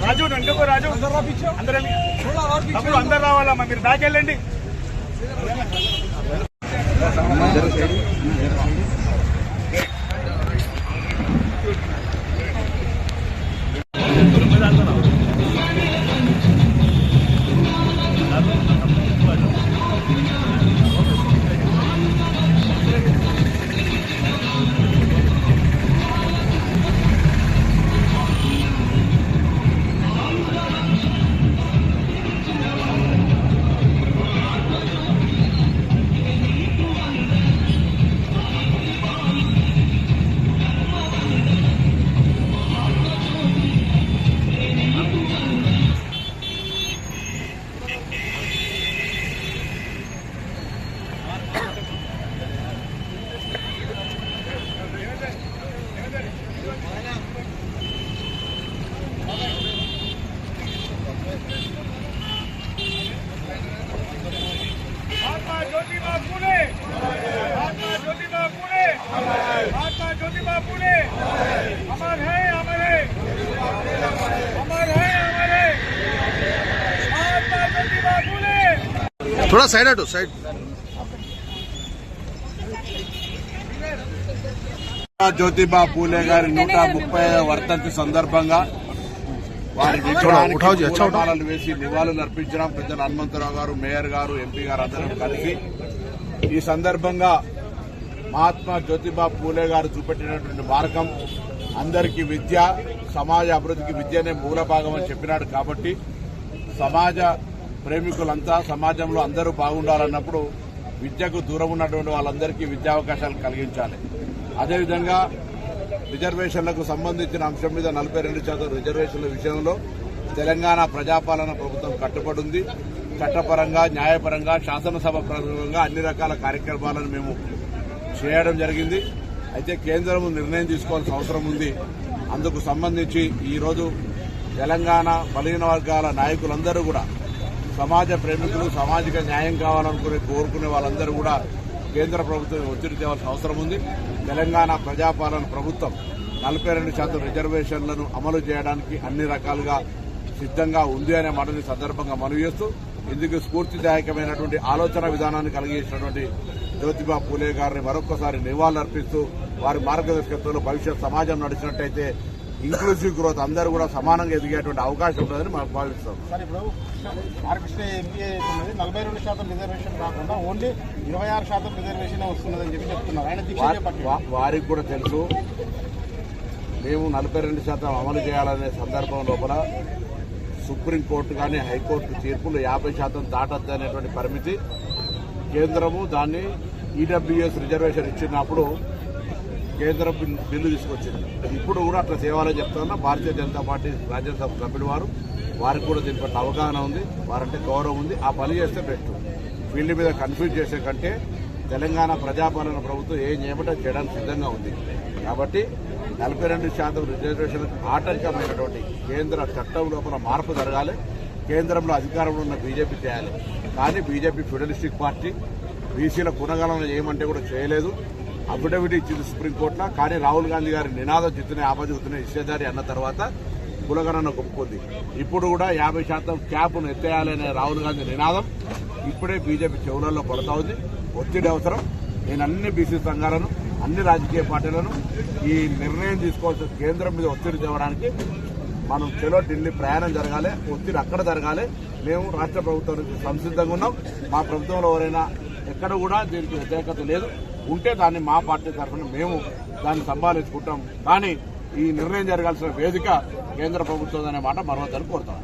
రాజు ఎందుకు రాజు అందరు రావాలమ్మా, మీరు దాకెళ్ళండి. थोड़ा साइड हटो, साइड। జ్యోతిబా పూలే గారి 130వ వర్ధంతి సందర్భంగా వారి విగ్రహాలు వేసి నివాళులు అర్పించడం పెద్దలు హనుమంతరావు గారు, మేయర్ గారు, ఎంపీ గారు అందరూ కలిసి ఈ సందర్భంగా మహాత్మా జ్యోతిబా పూలే గారు చూపెట్టినటువంటి మార్గం అందరికీ విద్య, సమాజ అభివృద్ధికి విద్యనే మూల భాగం అని చెప్పినాడు. కాబట్టి సమాజ ప్రేమికులంతా సమాజంలో అందరూ బాగుండాలన్నప్పుడు విద్యకు దూరం ఉన్నటువంటి వాళ్ళందరికీ విద్యావకాశాలు కలిగించాలి. అదేవిధంగా రిజర్వేషన్లకు సంబంధించిన అంశం మీద 42% రిజర్వేషన్ల విషయంలో తెలంగాణ ప్రజాపాలన ప్రభుత్వం కట్టుబడి ఉంది. చట్టపరంగా, న్యాయపరంగా, శాసనసభ పరంగా అన్ని రకాల కార్యక్రమాలను మేము చేయడం జరిగింది. అయితే కేంద్రం నిర్ణయం తీసుకోవాల్సిన అవసరం ఉంది. అందుకు సంబంధించి ఈరోజు తెలంగాణ బలహీన వర్గాల నాయకులందరూ కూడా, సమాజ ప్రేమికులు, సామాజిక న్యాయం కావాలనుకునే కోరుకునే వాళ్ళందరూ కూడా కేంద్ర ప్రభుత్వం ఒత్తిడి తేవాల్సిన అవసరం ఉంది. తెలంగాణ ప్రజాపాలన ప్రభుత్వం 42% రిజర్వేషన్లను అమలు చేయడానికి అన్ని రకాలుగా సిద్ధంగా ఉంది అనే మాటని సందర్భంగా మనవి చేస్తూ, ఇందుకు స్ఫూర్తిదాయకమైనటువంటి ఆలోచన విధానాన్ని కలిగించినటువంటి జ్యోతిబా పూలే గారిని మరొకసారి నివాళులర్పిస్తూ వారి మార్గదర్శకత్వంలో భవిష్యత్ సమాజం నడిచినట్టయితే ఇంక్లూజివ్ గ్రోత్ అందరూ కూడా సమానంగా ఎదిగేటువంటి అవకాశం ఉంటుందని మనం భావిస్తాం. సార్, ఇప్పుడు ఆర్కెస్ట్రా ఎంపీ అవుతున్నది 42% రిజర్వేషన్ కాకుండా ఓన్లీ 26% రిజర్వేషన్ వస్తున్నదని చెప్తున్నారు. ఆయన వారికి కూడా తెలుసు, మేము 42% అమలు చేయాలనే సందర్భం లోపల సుప్రీంకోర్టు కానీ హైకోర్టు తీర్పులు 50% దాటద్దు అనేటువంటి పరిమితి, కేంద్రము దాన్ని ఈడబ్ల్యూఎస్ రిజర్వేషన్ ఇచ్చినప్పుడు కేంద్రం బిల్లు తీసుకొచ్చింది. ఇప్పుడు కూడా అట్లా తేవాలని చెప్తున్నా. భారతీయ జనతా పార్టీ రాజ్యసభ సభ్యులు వారికి కూడా దీని పట్ల అవగాహన ఉంది, వారంటే గౌరవం ఉంది. ఆ పని చేస్తే బెస్ట్. ఫీల్డ్ మీద కన్ఫ్యూజ్ చేసే కంటే తెలంగాణ ప్రజాపాలన ప్రభుత్వం ఏం చేయడానికి సిద్ధంగా ఉంది. కాబట్టి 42% రిజర్వేషన్ ఆటంకమైనటువంటి కేంద్ర చట్టం లోపల మార్పు జరగాలి. కేంద్రంలో అధికారంలో ఉన్న బీజేపీ చేయాలి. కానీ బీజేపీ ఫెడరలిస్టిక్ పార్టీ, బీసీల కునగణన చేయమంటే కూడా చేయలేదు. అఫిడవిట్ ఇచ్చింది సుప్రీంకోర్టులో. కానీ రాహుల్ గాంధీ గారి నినాదం చిత్తునే ఆపజుతునే ఇచ్చేదారి అన్న తర్వాత కులగణన ఒప్పుకుంది. ఇప్పుడు కూడా 50% క్యాప్ను ఎత్తేయాలనే రాహుల్ గాంధీ నినాదం ఇప్పుడే బీజేపీ చెవులలో పడుతూ ఉంది. ఒత్తిడి అవసరం. నేను అన్ని బీసీ సంఘాలను, అన్ని రాజకీయ పార్టీలను ఈ నిర్ణయం తీసుకోవాల్సిన కేంద్రం మీద ఒత్తిడి తేవడానికి మనం చెలో ఢిల్లీ ప్రయాణం జరగాలి. ఒత్తిడి అక్కడ జరగాలి. మేము రాష్ట్ర ప్రభుత్వం నుంచి సంసిద్ధంగా ఉన్నాం. మా ప్రభుత్వంలో ఎవరైనా ఎక్కడ కూడా దీనికి వ్యతిరేకత లేదు. ఉంటే దాన్ని మా పార్టీ తరఫున మేము దాన్ని సంభాళించుకుంటాం. కానీ ఈ నిర్ణయం జరగాల్సిన వేదిక కేంద్ర ప్రభుత్వం అనే మాట మరొకసారి కోరుతాం.